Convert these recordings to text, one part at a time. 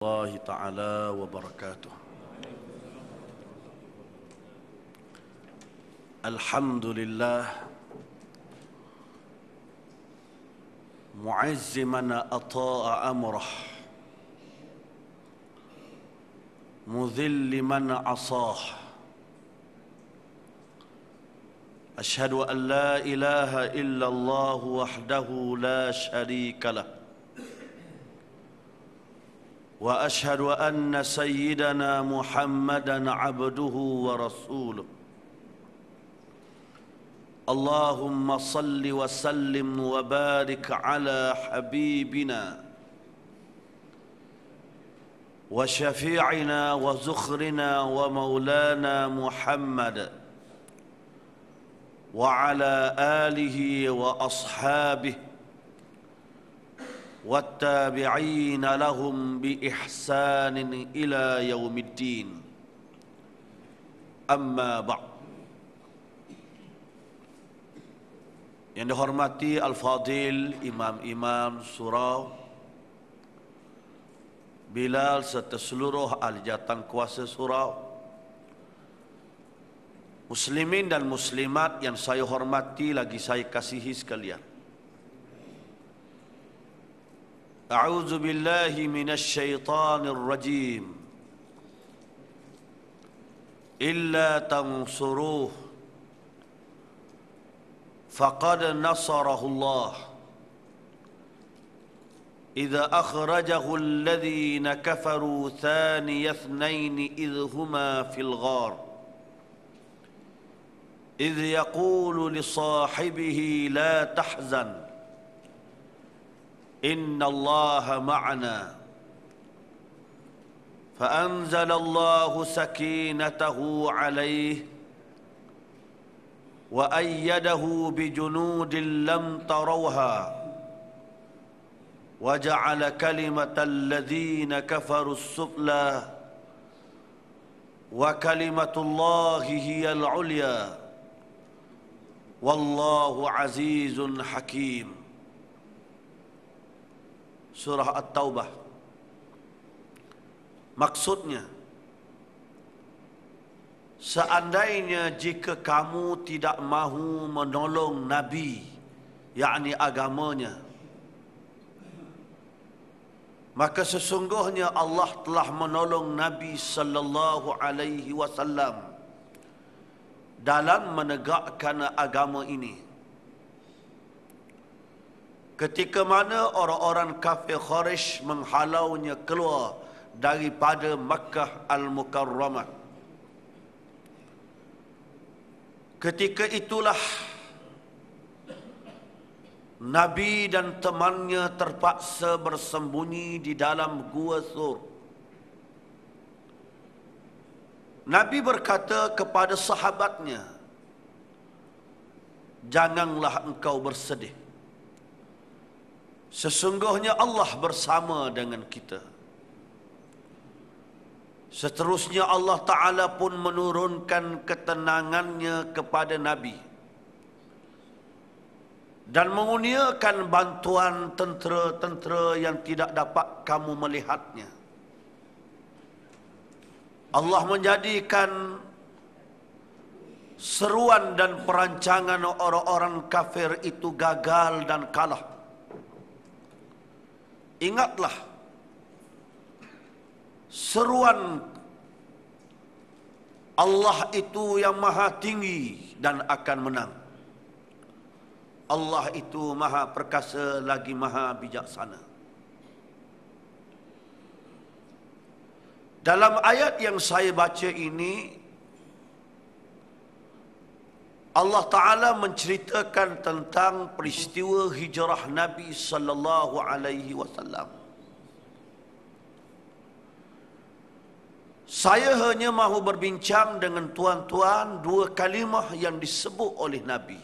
الله تعالى وبركاته. الحمد لله معز من أطاع أمره مذل من عصاه. أشهد أن لا إله إلا الله وحده لا شريك له، وأشهد أن سيدنا محمدًا عبده ورسوله. اللهم صل وسلم وبارك على حبيبنا وشفيعنا وزخرنا ومولانا محمد وعلى آله وأصحابه والتابعين لهم بإحسان إلى يوم الدين. أما بعد. Yang dihormati Al-Fadil, imam-imam surau, Bilal serta seluruh ahli jawatan kuasa surau, muslimin dan muslimat yang saya hormati lagi saya kasihi sekalian. A'udzu billahi minasy syaithanir rajim. Illa tansuruh faqad nasarahu Allah idza akhrajahu alladhina kafaru thaniya ithnain idh huma fil ghar idh yaqulu li sahibihi la tahzan inna Allaha ma'ana fa anzalallahu sakinatahu alayhi wa ayyadahu bi junudin lam tarawha wa ja'ala kalimatal ladzina kafaru as-sufla wa kalimatullahi hiyal 'ulya wallahu azizun hakim. Surah At-Taubah. Maksudnya, seandainya jika kamu tidak mahu menolong Nabi, yakni agamanya, maka sesungguhnya Allah telah menolong Nabi sallallahu alaihi wasallam dalam menegakkan agama ini. Ketika mana orang-orang kafir Quraisy menghalaunya keluar daripada Makkah Al-Mukarramah, ketika itulah Nabi dan temannya terpaksa bersembunyi di dalam gua Sur. Nabi berkata kepada sahabatnya, "Janganlah engkau bersedih. Sesungguhnya Allah bersama dengan kita." Seterusnya Allah Ta'ala pun menurunkan ketenangannya kepada Nabi dan mengurniakan bantuan tentera-tentera yang tidak dapat kamu melihatnya. Allah menjadikan seruan dan perancangan orang-orang kafir itu gagal dan kalah. Ingatlah, seruan Allah itu yang maha tinggi dan akan menang. Allah itu maha perkasa lagi maha bijaksana. Dalam ayat yang saya baca ini, Allah Ta'ala menceritakan tentang peristiwa hijrah Nabi sallallahu alaihi wasallam. Saya hanya mahu berbincang dengan tuan-tuan dua kalimah yang disebut oleh Nabi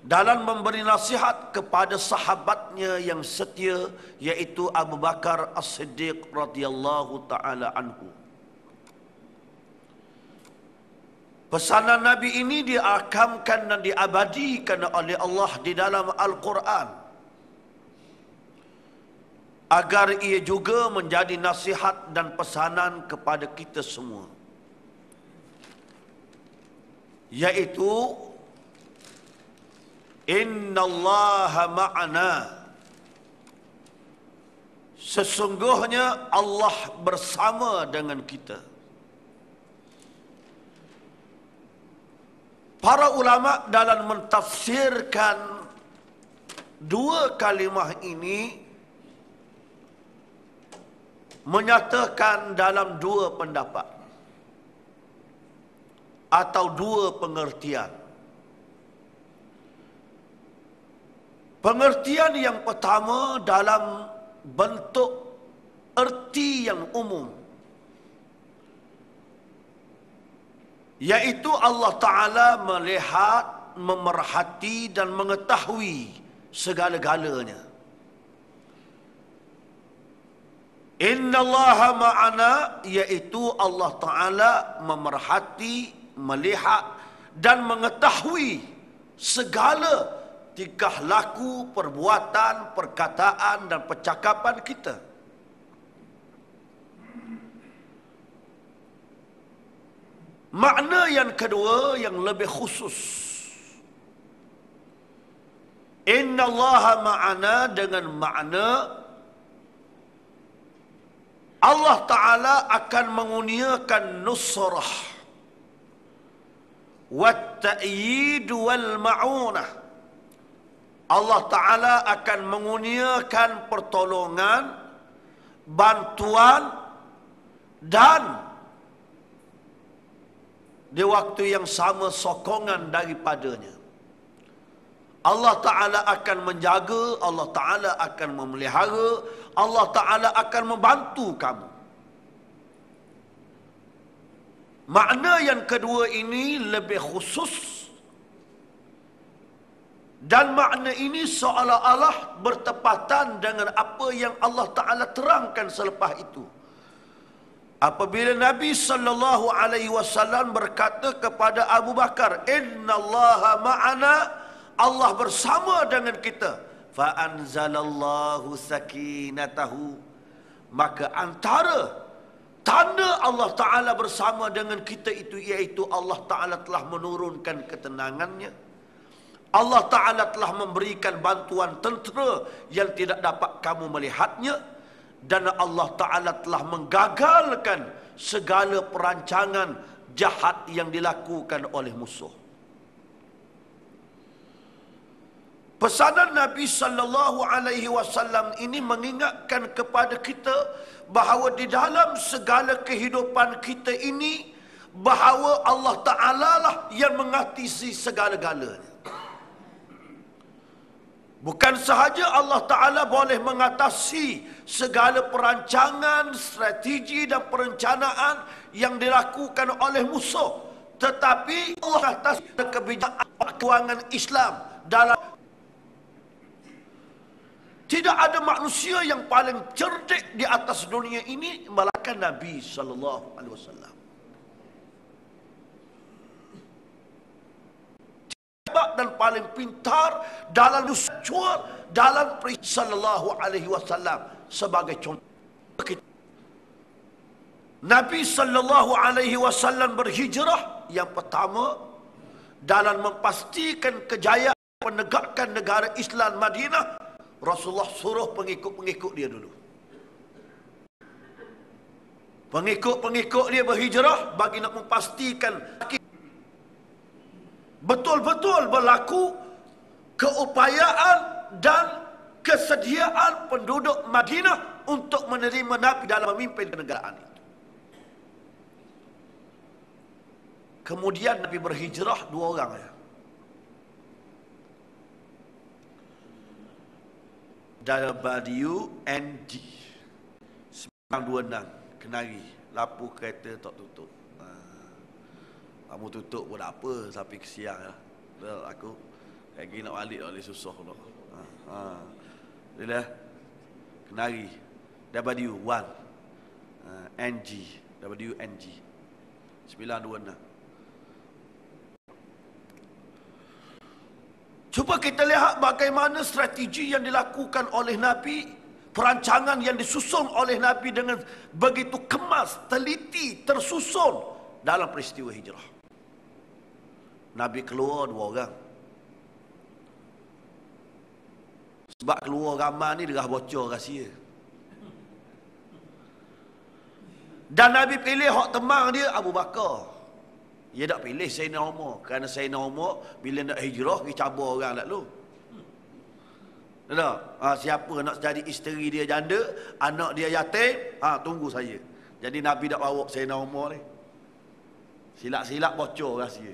dalam memberi nasihat kepada sahabatnya yang setia, yaitu Abu Bakar As-Siddiq radhiyallahu ta'ala anhu. Pesanan Nabi ini diakamkan dan diabadikan oleh Allah di dalam Al-Quran agar ia juga menjadi nasihat dan pesanan kepada kita semua, yaitu innallaha ma'ana, sesungguhnya Allah bersama dengan kita. Para ulama dalam mentafsirkan dua kalimah ini menyatakan dalam dua pendapat atau dua pengertian. Pengertian yang pertama dalam bentuk erti yang umum, yaitu Allah Ta'ala melihat, memerhati dan mengetahui segala-galanya. Innallaha ma'ana, yaitu Allah Ta'ala memerhati, melihat dan mengetahui segala tingkah laku, perbuatan, perkataan dan percakapan kita. Makna yang kedua yang lebih khusus, innallaha ma'ana, dengan makna Allah Ta'ala akan mengurniakan nusrah wat ta'yid wal ma'unah. Allah Ta'ala akan mengurniakan pertolongan, bantuan dan di waktu yang sama sokongan daripadanya. Allah Ta'ala akan menjaga, Allah Ta'ala akan memelihara, Allah Ta'ala akan membantu kamu. Makna yang kedua ini lebih khusus, dan makna ini seolah-olah bertepatan dengan apa yang Allah Ta'ala terangkan selepas itu. Apabila Nabi sallallahu alaihi wasallam berkata kepada Abu Bakar, innallaha ma'ana, Allah bersama dengan kita. Fa anzalallahu sakinatahu, maka antara tanda Allah Ta'ala bersama dengan kita itu, iaitu Allah Ta'ala telah menurunkan ketenangannya. Allah Ta'ala telah memberikan bantuan tentera yang tidak dapat kamu melihatnya. Dan Allah Ta'ala telah menggagalkan segala perancangan jahat yang dilakukan oleh musuh. Pesanan Nabi sallallahu alaihi wasallam ini mengingatkan kepada kita bahawa di dalam segala kehidupan kita ini, bahawa Allah Ta'ala lah yang mengatasi segala-galanya. Bukan sahaja Allah Ta'ala boleh mengatasi segala perancangan, strategi dan perencanaan yang dilakukan oleh musuh, tetapi Allah atas kebijakan keuangan Islam dalam. Tidak ada manusia yang paling cerdik di atas dunia ini melainkan Nabi sallallahu alaihi wasallam. Dan paling pintar dalam usaha dalam sallallahu alaihi wasallam sebagai contoh. Nabi sallallahu alaihi wasallam berhijrah yang pertama dalam memastikan kejayaan penegakkan negara Islam Madinah. Rasulullah suruh pengikut-pengikut dia dulu. Pengikut-pengikut dia berhijrah bagi nak memastikan betul-betul berlaku keupayaan dan kesediaan penduduk Madinah untuk menerima Nabi dalam memimpin kenegaraan itu. Kemudian Nabi berhijrah 2 orang ya. Dabadiu NG 926 Kenari, lampu kereta tak tutup. Kamu tutup pun tak apa, sampai kesiang lah. Aku lagi nak balik oleh susah pula. Dah Kenari Dabadiu 1 NG Dabadiu NG 926. Cuba kita lihat bagaimana strategi yang dilakukan oleh Nabi perancangan yang disusun oleh Nabi dengan begitu kemas, teliti, tersusun dalam peristiwa hijrah. Nabi keluar 2 orang. Sebab keluar ramai ni derah bocor rahsia. Dan Nabi pilih hak temang dia Abu Bakar. Dia tak pilih Sayyidina Umar. Kerana Sayyidina Umar bila nak hijrah, dia cabar orang lalu. Tak? Siapa nak jadi isteri dia janda, anak dia yatim, tunggu saya. Jadi Nabi tak bawa Sayyidina Umar ni. Silap-silap bocor rahsia.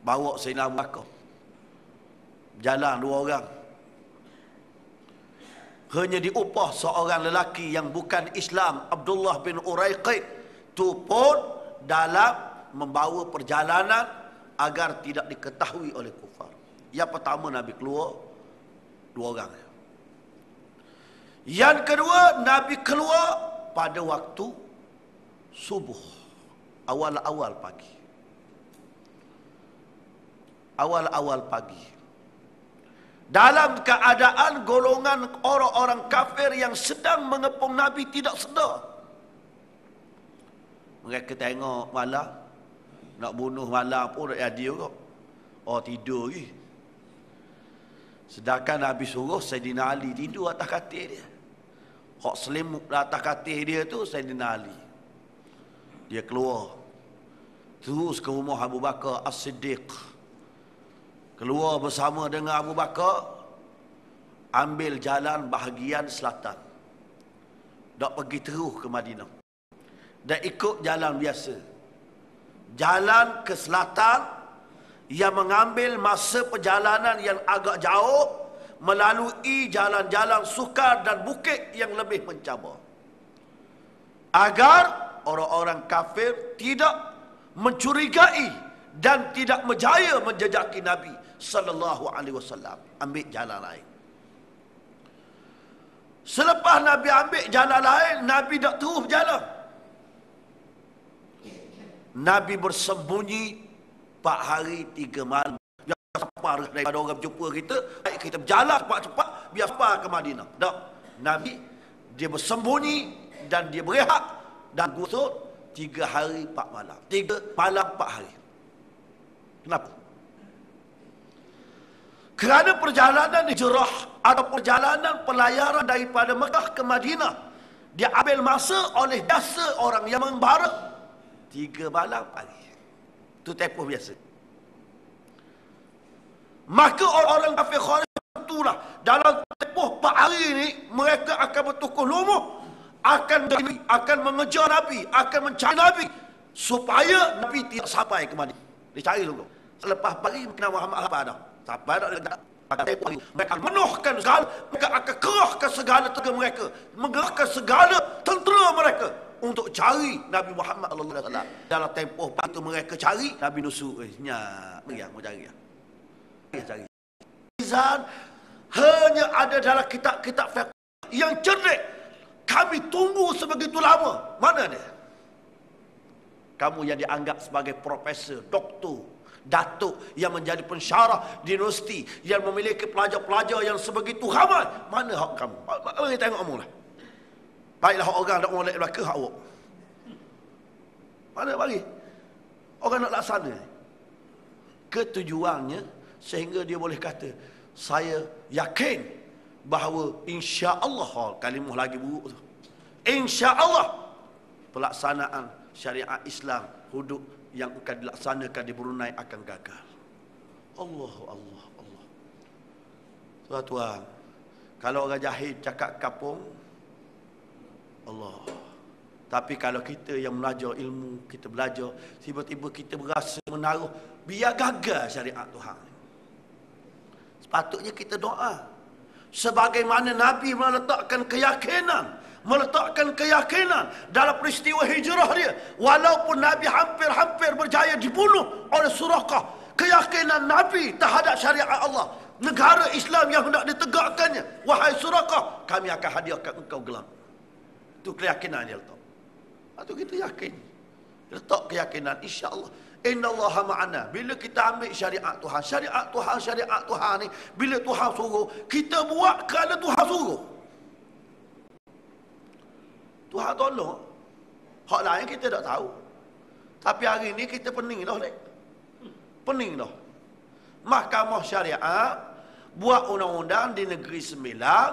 Bawa Sayyidina Abu Bakar. Jalan 2 orang. Hanya diupah seorang lelaki yang bukan Islam, Abdullah bin Uraiqid, tu pun dalam membawa perjalanan agar tidak diketahui oleh kufar. Yang pertama Nabi keluar 2 orang. Yang kedua Nabi keluar pada waktu subuh, awal-awal pagi. Awal-awal pagi. Dalam keadaan golongan orang-orang kafir yang sedang mengepung Nabi tidak sedar. Mereka tengok malam, nak bunuh malam pun tak jadi juga. Oh, tidur lagi. Sedangkan Nabi suruh Sayyidina Ali tidur atas katil dia. Hak selimut atas katil dia tu Sayyidina Ali. Dia keluar terus ke rumah Abu Bakar As-Siddiq. Keluar bersama dengan Abu Bakar, ambil jalan bahagian selatan. Tak pergi terus ke Madinah. Dan ikut jalan biasa. Jalan ke selatan yang mengambil masa perjalanan yang agak jauh, melalui jalan-jalan sukar dan bukit yang lebih mencabar. Agar orang-orang kafir tidak mencurigai dan tidak menjaya menjejaki Nabi sallallahu alaihi wasallam. Ambil jalan lain. Selepas Nabi ambil jalan lain, Nabi tak terus berjalan. Nabi bersembunyi 4 hari 3 malam. Biar sampai daripada orang berjumpa kita, baik kita berjalan cepat-cepat biar sampai ke Madinah. Tak. Nabi dia bersembunyi dan dia berehat dan gusur 3 hari 4 malam. 3 malam 4 hari. Kenapa? Kerana perjalanan hijrah atau perjalanan pelayaran daripada Mekah ke Madinah, dia ambil masa oleh jasa orang yang membara 3 malam pagi. Itu tempoh biasa. Maka orang-orang kafir Khawarij itulah dalam tempoh 4 hari ini mereka akan bertukuh lumuh, akan mengejar Nabi, akan mencari Nabi supaya Nabi tidak sampai ke Madinah. Dicari dulu. Selepas pagi kena Muhammad apa dah? Sampai dah mereka menuhkan segala, mereka akan kerahkan segala tenaga mereka, menggerakkan segala tentera mereka untuk cari Nabi Muhammad sallallahu alaihi wasallam. Dalam tempoh itu mereka cari Nabi nusuk. Nyak, mau cari ya. Cari. Izan hanya ada dalam kitab-kitab fiqh yang cerdik. Kami tunggu sebegitu lama. Mana dia? Kamu yang dianggap sebagai profesor, doktor, datuk yang menjadi pensyarah di universiti, yang memiliki pelajar-pelajar yang sebegitu ramai, mana hak kamu? Mari tengok kamu lah. Baiklah hak orang nak molek belaka hak awak. Mana bagi? Orang nak laksana. Ketujuannya sehingga dia boleh kata, saya yakin bahawa insya-Allah, kalimah lagi buruk tu. Insya-Allah pelaksanaan syariat Islam, hudud yang akan dilaksanakan di Brunei akan gagal. Allah. Tuan-tuan, kalau orang jahil cakap kapung, Allah. Tapi kalau kita yang belajar ilmu, kita belajar, tiba-tiba kita berasa menaruh, biar gagal syariat Tuhan. Sepatutnya kita doa. Sebagaimana Nabi meletakkan keyakinan dalam peristiwa hijrah dia. Walaupun Nabi hampir berjaya dibunuh oleh Suraqah, keyakinan Nabi terhadap syariat Allah, negara Islam yang hendak ditegakkannya, wahai Suraqah, kami akan hadiahkan engkau gelang. Itu keyakinan dia letak. Itu kita yakin. Letak keyakinan, insya-Allah Innallaha ma'ana. Bila kita ambil syariat Tuhan ni, bila Tuhan suruh, kita buat kerana Tuhan suruh. Tuhan tolong. Hak lain kita tak tahu. Tapi hari ni kita pening dah. Pening dah. Mahkamah Syariat buat undang-undang di negeri Sembilan,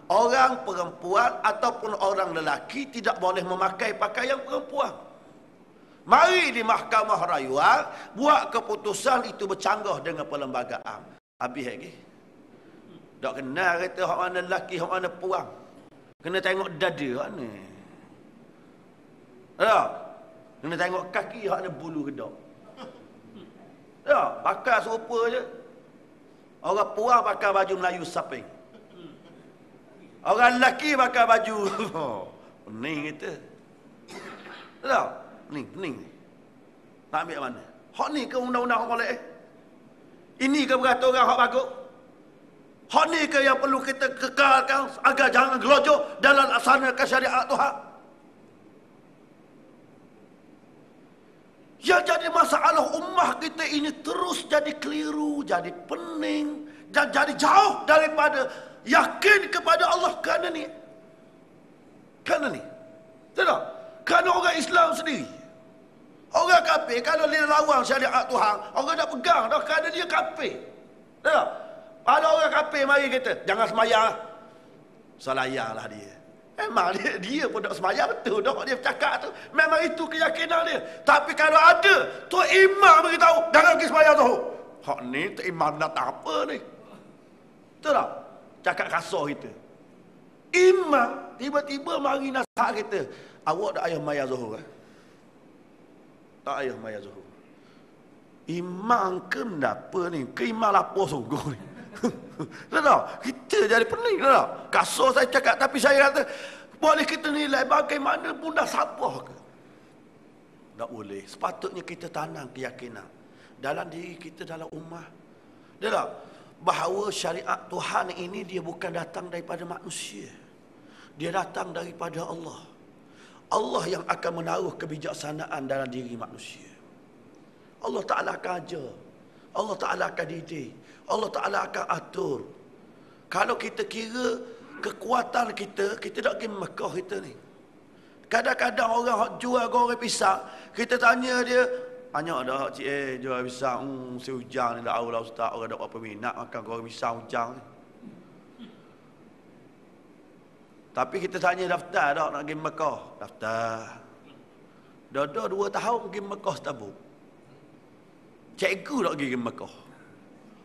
orang perempuan ataupun orang lelaki tidak boleh memakai pakaian perempuan. Mari di Mahkamah Rayuan buat keputusan itu bercanggah dengan perlembagaan. Habis lagi. Tak kenal kata hak mana lelaki, hak mana perempuan. Kena tengok dada hak ni. Tak? Kena tengok kaki hak ni bulu kedok. Tak? Pakai serupa je. Orang perempuan pakai baju Melayu saping. Orang lelaki pakai baju pening kita. Tak? Pening. Nak ambil mana? Hak ni ke undang-undang hak boleh? Ini ke berkata orang hak bagus? Hak ni ke yang perlu kita kekalkan agar jangan gelojok dalam laksanakan syariat Tuhan? Yang jadi masalah ummah kita ini terus jadi keliru, jadi pening, dan jadi jauh daripada yakin kepada Allah kerana ni. Kerana ni. Tidak? Kerana orang Islam sendiri. Orang kafir, kalau dia lawan syariat Tuhan, orang dah pegang dah kerana dia kafir. Tak? Ada orang kafir mari kata, jangan semayang. Salayanglah dia. Memang dia pun tak semayang, betul dah dia cakap tu. Memang itu keyakinan dia. Tapi kalau ada, tu imam beritahu, jangan pergi semayang tu. Hak ni tu imam datang apa ni? Betul tak? Cakap kasar kita. Imam tiba-tiba mari nasihat kita, awak tak ayah maya zuhur eh? Tak ayah maya zuhur. Imam ke kenapa ni? Ke imam lapar sungguh ni. Tak? Kita jadi pening tak? Kasar saya cakap, tapi saya kata boleh kita nilai bagaimana bunda sabar ke? Tak boleh. Sepatutnya kita tanam keyakinan dalam diri kita, dalam ummah. Tak? Bahawa syariat Tuhan ini dia bukan datang daripada manusia. Dia datang daripada Allah. Allah yang akan menaruh kebijaksanaan dalam diri manusia. Allah Ta'ala akan ajar. Allah Ta'ala akan didik. Allah Ta'ala akan atur. Kalau kita kira kekuatan kita, kita tak pergi Mekah kita ni. Kadang-kadang orang jual goreng pisang, kita tanya dia, banyak dah cik jual pisang, si hujang ni tak tahu lah ustaz, orang tak apa minat makan goreng pisang hujang ni. Tapi kita tanya daftar tak nak pergi Mekah? Daftar. Dah 2 tahun pergi Mekah Tabuk. Cikgu tak pergi Mekah.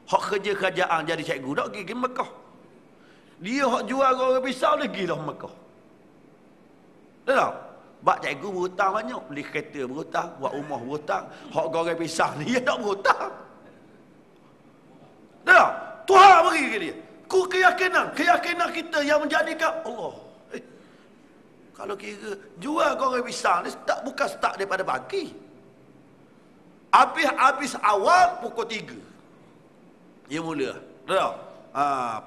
Hak kerja kerajaan jadi cikgu tak pergi Mekah. Dia hak jual goreng pisang dia pergi dah Mekah. Tak? Bak cikgu berhutang banyak, beli kereta berhutang, buat rumah berhutang, hak goreng pisang ni dia tak berhutang. Tak? Tuhan bagi ke dia. Keyakinan kita yang menjadikan Allah. Kalau kira jual goreng pisang ni bukan start daripada pagi. Habis awal pukul 3. Dia mula. Tak?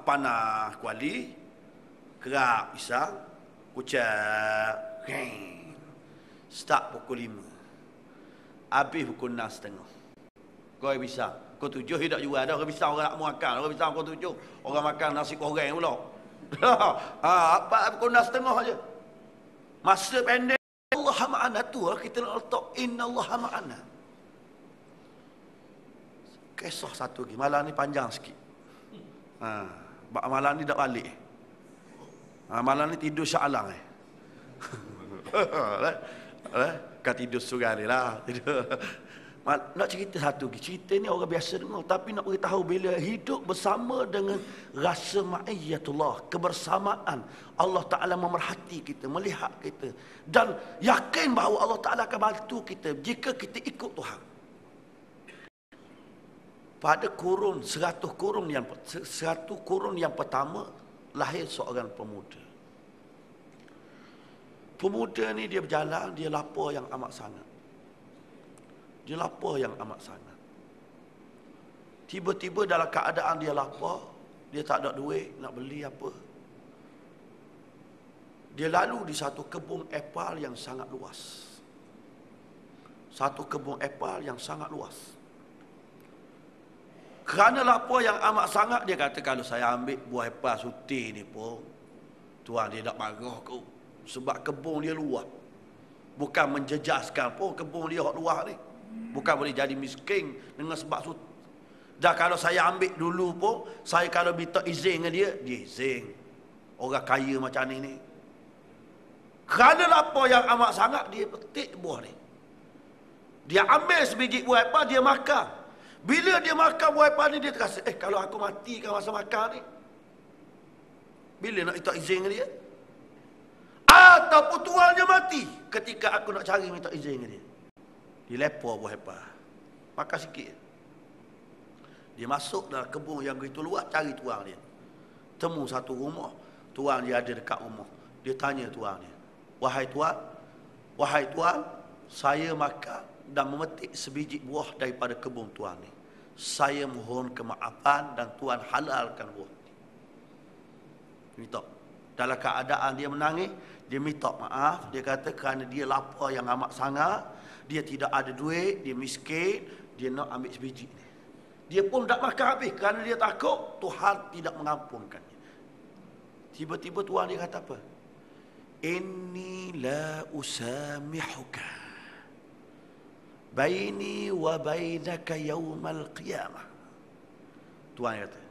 Panah kuali, kerak pisang, kucap, start pukul 5. Habis pukul 6.30. Goreng pisang. Pukul 7 dia tak jual dah goreng pisang, orang nak makan. Goreng pisang pukul 7. Orang makan nasi goreng pula. Pukul 6.30 aja. Masa pendek. Allah ma'ana tu kita nak letak innallaha ma'ana. Kisah satu lagi. Malam ni panjang sikit. Malam ni tak balik. Malam ni tidur Sya'alang Kan tidur surah ni lah. Nak cerita satu lagi. Cerita ni orang biasa dengar, tapi nak beritahu bila hidup bersama dengan rasa ma'iyatullah, kebersamaan Allah Ta'ala memerhati kita, melihat kita, dan yakin bahawa Allah Ta'ala akan bantu kita jika kita ikut Tuhan. Pada kurun 100 kurun yang pertama lahir seorang pemuda. Pemuda ni dia berjalan, dia lapar yang amat sangat. Tiba-tiba dalam keadaan dia lapar, dia tak ada duit nak beli apa. Dia lalu di satu kebun apel yang sangat luas. Satu kebun apple yang sangat luas. Kerana apa yang amat sangat, dia kata kalau saya ambil buah apple suti ni pun, tuan dia tak marah kau. Sebab kebun dia luas. Bukan menjejaskan pun kebun dia luas ni. Bukan boleh jadi miskin dengan sebab suti. Dah kalau saya ambil dulu pun, saya kalau minta izin dengan dia izin. Orang kaya macam ni. Kerana apa yang amat sangat, dia petik buah ni. Dia ambil sebiji buah apple, dia makan. Bila dia makan buah apple ni, dia terasa, kalau aku mati kan masa makan ni. Bila nak minta izin dengan dia? Ataupun tuannya mati ketika aku nak cari minta izin dengan dia. Dia lepor buah apple. Makan sikit. Dia masuk dalam kebun yang begitu luas, cari tuan dia. Temu satu rumah, tuan dia ada dekat rumah. Dia tanya tuan dia, wahai tuan, saya makan dan memetik sebiji buah daripada kebun tuan ni. Saya mohon kemaafan dan tuan halalkan buah ni. Minta. Dalam keadaan dia menangis, dia minta maaf. Dia kata kerana dia lapar yang amat sangat, dia tidak ada duit, dia miskin, dia nak ambil sebiji ni. Dia pun tak makan habis kerana dia takut Tuhan tidak mengampunkannya. Tiba-tiba tuan dia kata apa? Inni la usamihuka baini wa bainaka yaumal qiyamah. Tuan kata,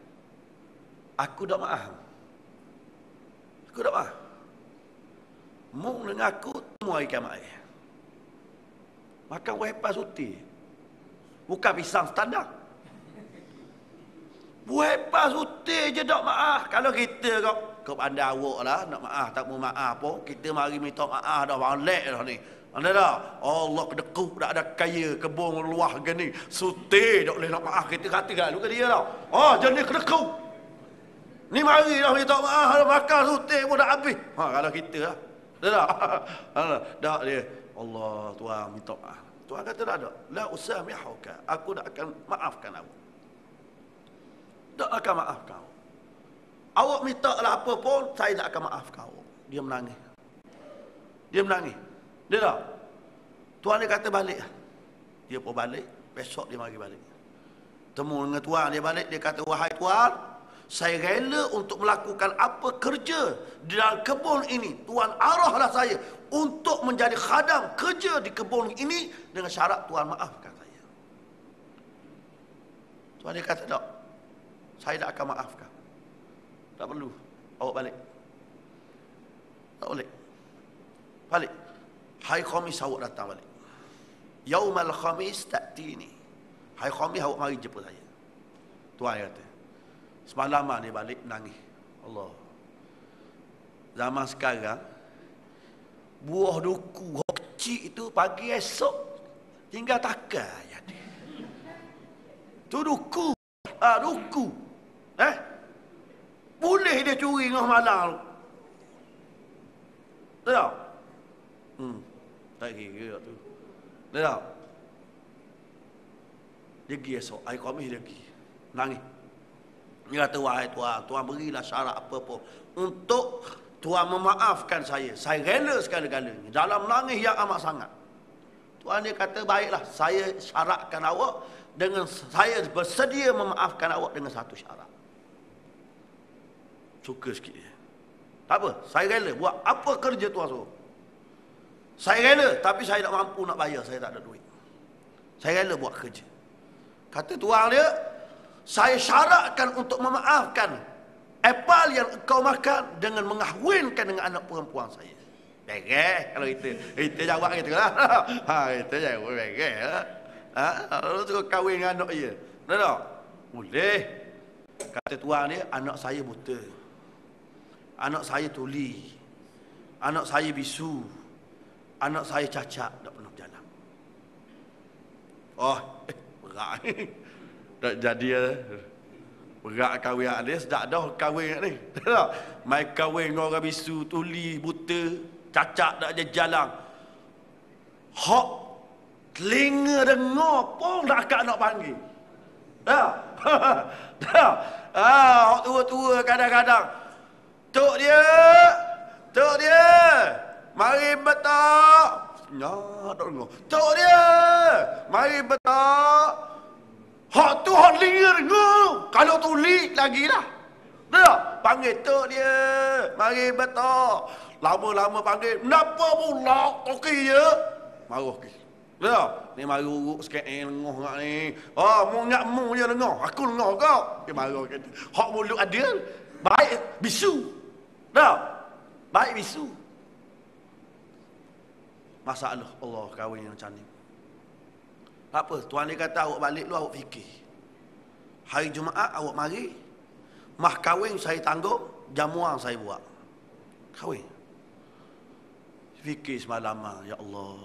aku dah maaf. Aku dah maaf. Mu dengan aku temu hari kiamat. Makan wahai suti. Bukan pisang standar. Buat pas suti je tak maaf. Kalau kita kau pandai awak lah nak maaf, tak mau maaf pun, kita mari minta maaf dah, balik dah ni. Anda dah, Allah kedekuk tak ada kaya, kebun luah gini, suti tak boleh nak maaf, kita kata kalau ke dia tau. Oh, jenis kedekuk. Ni mari dah minta maaf, dah makan suti pun dah habis. Kalau kita lah. Dah dah dia. Allah, Tuhan minta maaf. Tuhan kata tak ada. La usamihuka. Aku tak akan maafkan awak. Tak akan maaf kau. Awak minta lah apa pun, saya tak akan maaf kau. Dia menangis. Dia menangis. Dia tak? Tuan dia kata balik. Dia pun balik. Besok dia mari balik. Temu dengan tuan dia balik. Dia kata, wahai tuan, saya rela untuk melakukan apa kerja di dalam kebun ini. Tuan arahlah saya untuk menjadi khadam kerja di kebun ini dengan syarat tuan maafkan saya. Tuan dia kata, tak. Saya tak akan maafkan. Tak perlu. Awak balik. Tak boleh. Balik. Hari Khamis awak datang balik. Yaumal Khamis ta'tini. Hari Khamis awak mari jemput saya. Tuan kata. Semalaman dia balik nangis. Allah. Zaman sekarang, buah duku kecil itu pagi esok tinggal takar jadi. Tu duku. Duku. Boleh dia curi dengan malam. Tak? Tak kira tu. Tak? Dia pergi esok. Hari Khamis dia pergi. Nangis. Dia kata, wahai Tuhan, Tuhan berilah syarat apa-apa untuk Tuhan memaafkan saya. Saya rela segala-galanya. Dalam nangis yang amat sangat. Tuhan dia kata, baiklah, saya syaratkan awak dengan, saya bersedia memaafkan awak dengan satu syarat. Suka sikit dia. Tak apa, saya rela buat apa kerja tuan suruh. Saya rela, tapi saya tak mampu nak bayar, saya tak ada duit. Saya rela buat kerja. Kata tuan dia, saya syaratkan untuk memaafkan apple yang kau makan dengan mengahwinkan dengan anak perempuan saya. Beres kalau kita jawab gitu lah. Kita jawab beres lah. Lalu terus kahwin dengan anak dia. Tak? Boleh. Kata tuan dia, anak saya buta. Anak saya tuli. Anak saya bisu. Anak saya cacat, tak pernah berjalan. Oh, berat ni. Tak jadi berat kahwin dia, sedap dah kahwin ni. Tak? Mai kahwin dengan orang bisu, tuli, buta, cacat, tak ada jalan. Hak telinga dengar pun tak akan nak panggil. Tak? Tak? Hak tua-tua kadang-kadang. Tok dia, mari betak. Ya, tak dengar. Tok dia, Mari betul. Hak tu hak liar dengar. Kalau tu lik lagi lah. Tak? Panggil tok dia. Mari betul. Lama-lama panggil. Kenapa pula? Okey je. Maruh ke. Tak? Ni mari uruk sikit ni. Lengoh nak ni. Mu ingat mu je lengoh. Aku lengoh kau. Dia marah kata. Hak mulut ada. Baik bisu. Tak? Baik bisu. Masalah Allah kahwin yang macam ni. Apa? Tuan dia kata awak balik lu awak fikir. Hari Jumaat awak mari. Mah kahwin saya tanggung, jamuan saya buat. Kahwin. Fikir semalam, ya Allah.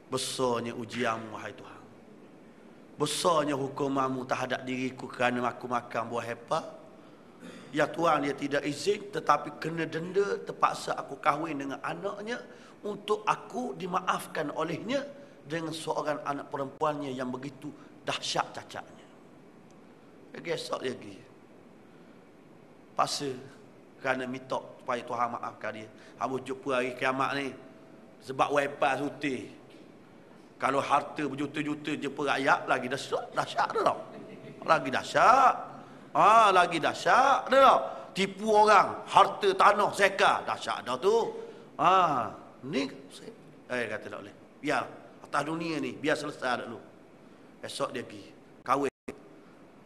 Besarnya ujianmu wahai Tuhan. Besarnya hukumanmu terhadap diriku kerana aku makan buah hepa. Ya Tuhan, dia tidak izin tetapi kena denda terpaksa aku kahwin dengan anaknya untuk aku dimaafkan olehnya dengan seorang anak perempuannya yang begitu dahsyat cacatnya. Esok dia pergi. Paksa kerana minta supaya Tuhan maafkan dia. Hamba jumpa hari kiamat ni sebab wifi sutih. Kalau harta berjuta-juta jumpa rakyat lagi dahsyat dah tak? Lagi dahsyat. Lagi dahsyat dah tak? Tipu orang, harta tanah sekar dahsyat dah tu. Ni kata tak boleh. Biar atas dunia ni biar selesai dulu. Esok dia pergi kahwin.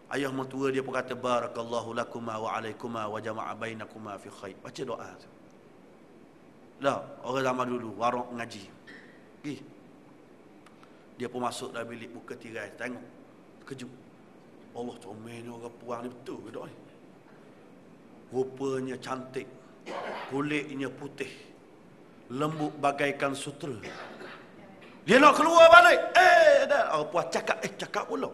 Ayah mentua dia pun kata barakallahu lakuma wa alaikuma wa jama'a bainakuma fi khair. Baca doa tu. Dah, orang zaman dulu warung ngaji. Pergi. Dia pun masuk dalam bilik buka tirai, tengok. Terkejut. Allah, comel ni orang puang ni betul ke tak ni? Rupanya cantik. Kulitnya putih. Lembut bagaikan sutera. Dia nak keluar balik. Dah. Orang puang cakap pula.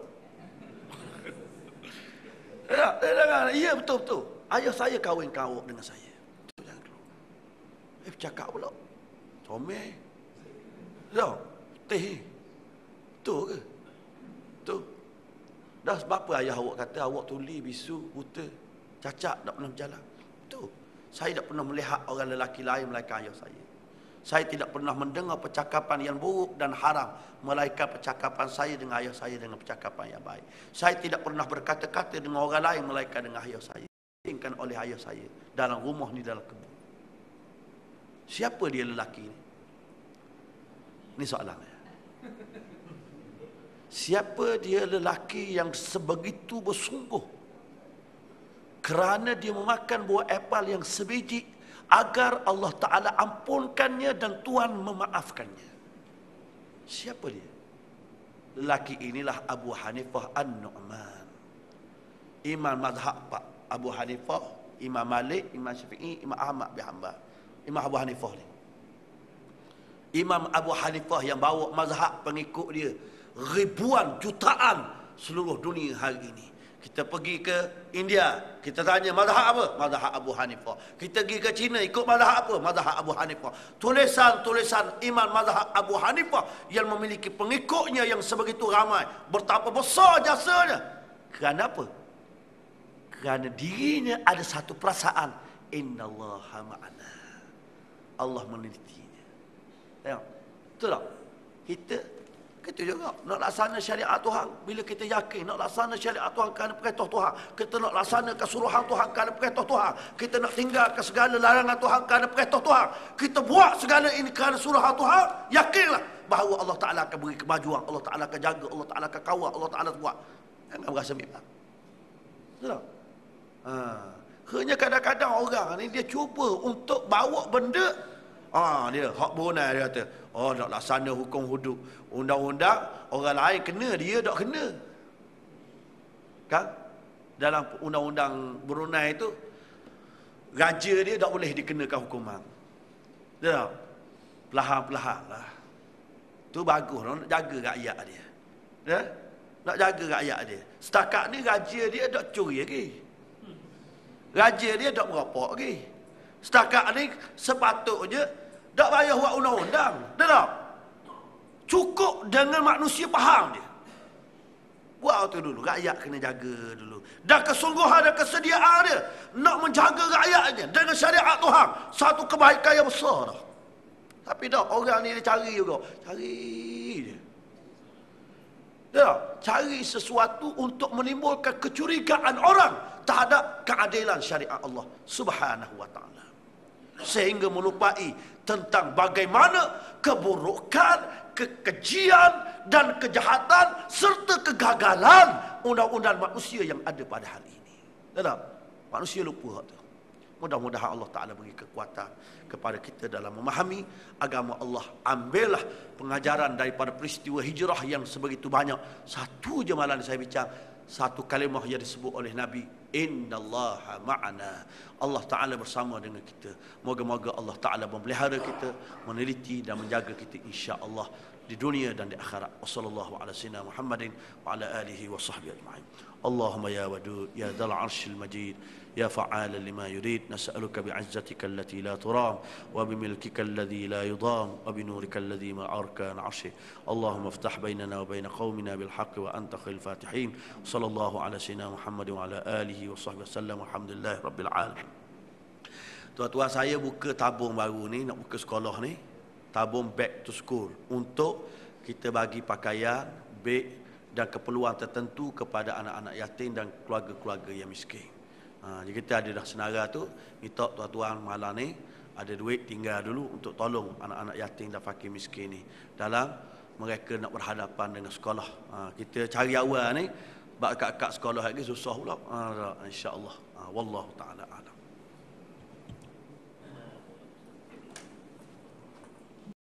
Ya betul-betul. Ayah saya kahwin kawak dengan saya. Betul jangan keluar. Bercakap pula. Comel. Tak? Teh. Betul ke? Betul. Dah sebab apa ayah awak kata awak tuli, bisu, buta, cacat, tak pernah berjalan. Betul. Saya tak pernah melihat orang lelaki lain melainkan ayah saya. Saya tidak pernah mendengar percakapan yang buruk dan haram melainkan percakapan saya dengan ayah saya dengan percakapan yang baik. Saya tidak pernah berkata-kata dengan orang lain melainkan dengan ayah saya. Diinginkan oleh ayah saya dalam rumah ni, dalam kebun. Siapa dia lelaki ni? Ini soalannya. Siapa dia lelaki yang sebegitu bersungguh kerana dia memakan buah apel yang sebiji agar Allah Ta'ala ampunkannya dan Tuhan memaafkannya? Siapa dia? Lelaki inilah Abu Hanifah An-Nu'man, Imam mazhab Pak Abu Hanifah, Imam Malik, Imam Syafi'i, Imam Ahmad bin Hanbal. Imam Abu Hanifah ni, Imam Abu Hanifah yang bawa mazhab pengikut dia ribuan, jutaan seluruh dunia hari ini. Kita pergi ke India, kita tanya mazhab apa? Mazhab Abu Hanifah. Kita pergi ke China, ikut mazhab apa? Mazhab Abu Hanifah. Tulisan-tulisan imam mazhab Abu Hanifah yang memiliki pengikutnya yang sebegitu ramai, betapa besar jasanya. Kerana apa? Kerana dirinya ada satu perasaan, innallaha ma'ana. Allah menelitinya. Tengok. Betul tak? Kita juga nak laksana syariat Tuhan. Bila kita yakin nak laksana syariat Tuhan kerana perintah Tuhan, kita nak laksanakan suruhan Tuhan kerana perintah Tuhan, kita nak tinggalkan segala larangan Tuhan kerana perintah Tuhan, kita buat segala ini kerana suruhan Tuhan, yakinlah bahawa Allah Ta'ala akan beri kemajuan, Allah Ta'ala akan jaga, Allah Ta'ala akan kawal, Allah Ta'ala buat. Jangan berasa bimbang. Betul tak? Hanya kadang-kadang orang ni dia cuba untuk bawa benda, dia hak Brunei dia kata, nak laksana hukum hudud, undang-undang orang lain kena, dia tak kena. Kan? Dalam undang-undang Brunei itu, raja dia tak boleh dikenakan hukuman. Tak? Perlahan-perlahan lah. Tu bagus, nak jaga rakyat dia. Ya? Nak jaga rakyat dia. Setakat ni raja dia tak curi lagi. Raja dia tak merapok lagi. Setakat ni sepatutnya tak payah buat undang-undang. Tak? Cukup dengan manusia faham dia. Buat tu dulu. Rakyat kena jaga dulu. Dan kesungguhan dan kesediaan dia nak menjaga rakyatnya dengan syariat Tuhan, satu kebaikan yang besar dah. Tapi dah orang ni dia cari juga. Cari dia. Ya, cari sesuatu untuk menimbulkan kecurigaan orang terhadap keadilan syariat Allah Subhanahu wa taala. Sehingga melupai tentang bagaimana keburukan, kekejian dan kejahatan serta kegagalan undang-undang manusia yang ada pada hari ini. Tak? Manusia lupa tu. Mudah-mudahan Allah Ta'ala beri kekuatan kepada kita dalam memahami agama Allah. Ambillah pengajaran daripada peristiwa hijrah yang sebegitu banyak. Satu je malam saya bincang, satu kalimah yang disebut oleh Nabi, innallaha ma'ana. Allah Ta'ala bersama dengan kita. Moga-moga Allah Ta'ala memelihara kita, meneliti dan menjaga kita insya-Allah di dunia dan di akhirat. Wassallallahu ala sayyidina Muhammadin wa ala alihi wa sahbihi ajma'in. Allahumma ya wadud ya dzal arsyil majid يا فعالا لما يريد نسألك بعزتك التي لا ترام وبملكك الذي لا يضام وبنورك الذي ما أركان عرشه اللهم افتح بيننا وبين قومنا بالحق وأنت خير الفاتحين صلى الله على سيدنا محمد وعلى آله وصحبه وسلم والحمد لله رب العالمين. Tuan-tuan, saya buka tabung baru ni, nak buka sekolah ni, tabung back to school, untuk kita bagi pakaian, beg dan keperluan tertentu kepada anak-anak yatim dan keluarga-keluarga yang miskin. Jadi kita ada dah senara tu, minta tuan-tuan malam ni ada duit tinggal dulu untuk tolong anak-anak yatim dan fakir miskin ni dalam mereka nak berhadapan dengan sekolah. Kita cari awal ni, bak kat sekolah lagi susah pula. Insya-Allah. Wallahu taala alam.